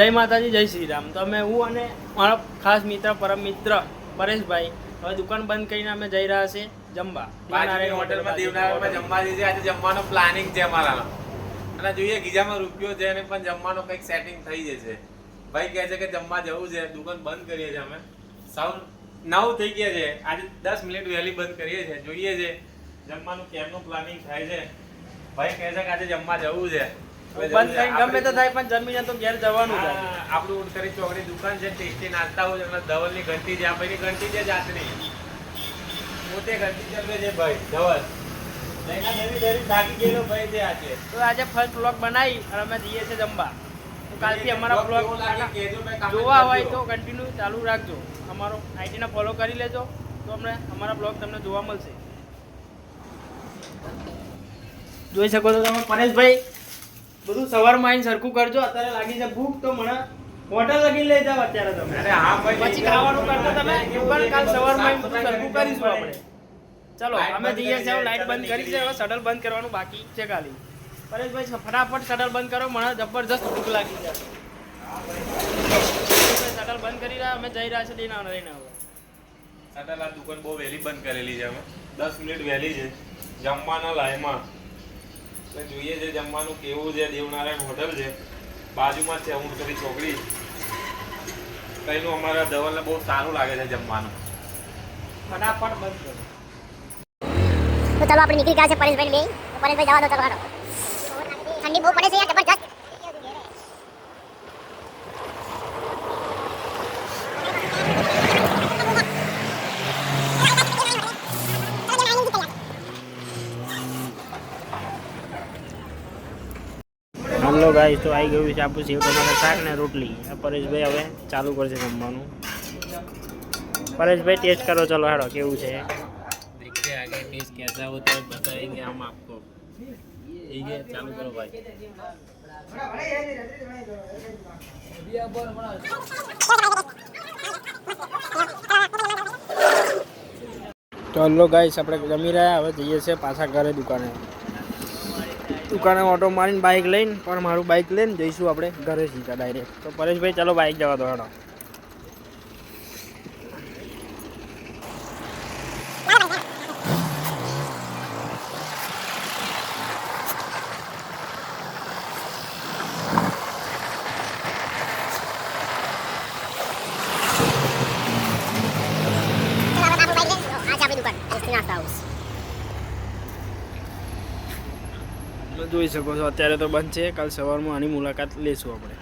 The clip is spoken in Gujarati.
જય માતાજી, જય શ્રી રામ. તો અમે હું અને મારો ખાસ મિત્ર પરમ મિત્ર પરેશભાઈ હવે દુકાન બંધ કરીને અમે જઈ રહ્યા છીએ જમવા. હોટલમાં દેવનારાયણમાં જમવા જઈએ. આજે જમવાનો પ્લાનિંગ છે અમારા અને જોઈએ ગીજામાં રૂપિયો છે અને પણ જમવાનો કંઈક સેટિંગ થઈ જશે. ભાઈ કહે છે કે જમવા જવું છે, દુકાન બંધ કરીએ છીએ અમે. સાવ 9 થઈ ગયા છે. આજે 10 મિનિટ વહેલી બંધ કરીએ છીએ. જોઈએ છે જમવાનું કેમનું પ્લાનિંગ થાય છે. ભાઈ કહે છે કે આજે જમવા જવું છે. બંધ કરીને ગમે તો થાય પણ જમીને તો ઘેર જવાનું છે. આપણું ઉડકરી ચોકડી દુકાન છે, ટેસ્ટી નાસ્તા હોય એટલે ધવલની ઘંટી છે. આપણી ઘંટી છે જાતની પોતે ઘંટી ચાલવે છે ભાઈ ધવલ. લઈને ધરી થાકી ગયેલો ભાઈ છે આજે. તો આજે ફર્સ્ટ વ્લોગ બનાવી અને અમે જઈએ છીએ જમવા. તો કાલથી અમારા વ્લોગ જોવા હોય તો કન્ટિન્યુ ચાલુ રાખજો. અમારો આઈડીને ફોલો કરી લેજો તો અમને અમારા બ્લોગ તમને જોવા મળશે. જોઈ શકો છો તમે પરેશભાઈ બધું સવારમાં આવીને સરખું કરજો. અત્યારે લાગી છે ભૂખ તો મને હોટલ લગી લઈ જાવ અત્યારે તમે. અરે હા ભાઈ, પછી ખાવાનું કરતા તમે દુકાન કાલ સવારમાં આવીને બધું સરખું કરીશું આપણે. ચલો અમે જઈએ છીએ. લાઈટ બંધ કરી છે, હવે શટલ બંધ કરવાનું બાકી છે ખાલી. પરેશભાઈ ફટાફટ શટલ બંધ કરો, મને જબરજસ્ત ભૂખ લાગી છે. શટલ બંધ કરી રહ્યા, અમે જઈ રહ્યા છીએ લઈને હવે શટલ. આ દુકાન બહુ વહેલી બંધ કરેલી છે અમે. 10 મિનિટ વહેલી છે જમવાના લાઈનમાં. જોઈએ છે જમવાનું કેવું છે. દેવનારાયણ હોટલ છે, બાજુમાં છે ઉમરકરી ચોકડી. કઈનું અમારા ધવલને બહુ સારું લાગે છે જમવાનું. ફટાફટ બંધ કરો. તો ચાલો આપણે નીકળી ગયા છે પરેશભાઈ બે. પરેશભાઈ જવા દો, ચાલો હાલો. ઠંડી બહુ પડે છે યાર, જબરજસ્ત. હલો ગાઈસ, તો આવી ગયું છે આપણું સેવ ટમાટર શાક ને રોટલી. પરેશભાઈ હવે ચાલુ કરશે જમવાનું. પરેશભાઈ ટેસ્ટ કરો, ચલો હેડો કેવું છે. देखिए आगे टेस्ट कैसा होता है बताएंगे हम आपको. ठीक है, चालू करो भाई. તો હલો ગાઈસ, આપણે જમી રહ્યા, હવે જઈએ છીએ પાછા ઘરે દુકાને ઓટો મારીને બાઇક લઈને, પણ મારું બાઇક લઈને જઈશું આપણે ઘરે સીધા ડાયરેક્ટ. તો પરેશભાઈ ચાલો બાઇક જવા દો હેડો. જોઈ શકો છો અત્યારે તો બંધ છે. કાલ સવારમાં આની મુલાકાત લેશું આપણે.